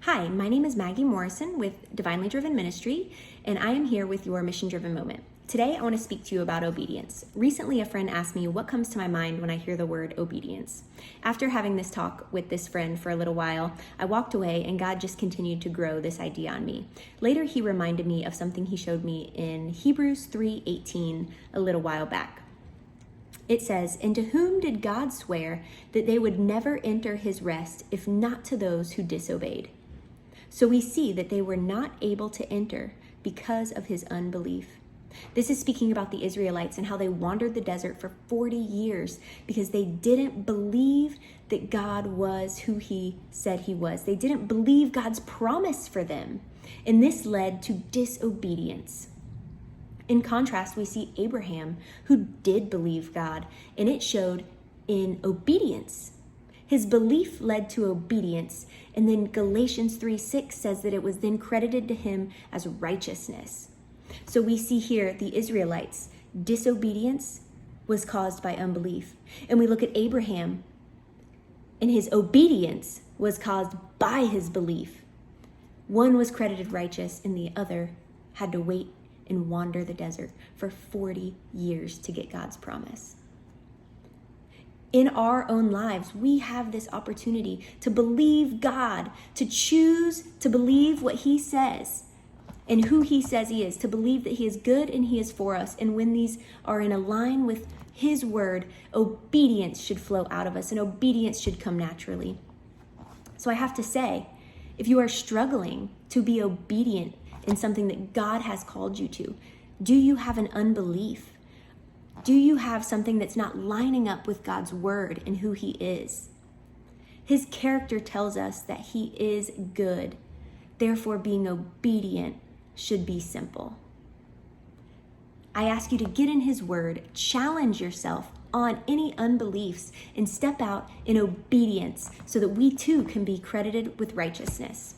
Hi, my name is Maggie Morrison with Divinely Driven Ministry, and I am here with your Mission Driven Moment. Today, I want to speak to you about obedience. Recently, a friend asked me what comes to my mind when I hear the word obedience. After having this talk with this friend for a little while, I walked away and God just continued to grow this idea on me. Later, he reminded me of something he showed me in Hebrews 3:18 a little while back. It says, "And to whom did God swear that they would never enter his rest, if not to those who disobeyed?" So we see that they were not able to enter because of his unbelief. This is speaking about the Israelites and how they wandered the desert for 40 years because they didn't believe that God was who he said he was. They didn't believe God's promise for them. And this led to disobedience. In contrast, we see Abraham, who did believe God, and it showed in obedience. His belief led to obedience, and then Galatians 3:6 says that it was then credited to him as righteousness. So we see here the Israelites' disobedience was caused by unbelief. And we look at Abraham, and his obedience was caused by his belief. One was credited righteous, and the other had to wait and wander the desert for 40 years to get God's promise. In our own lives, we have this opportunity to believe God, to choose to believe what he says and who he says he is, to believe that he is good and he is for us. And when these are in a line with his word, obedience should flow out of us and obedience should come naturally. So I have to say, if you are struggling to be obedient in something that God has called you to, do you have an unbelief? Do you have something that's not lining up with God's word and who he is? His character tells us that he is good. Therefore, being obedient should be simple. I ask you to get in his word, challenge yourself on any unbeliefs, and step out in obedience so that we too can be credited with righteousness.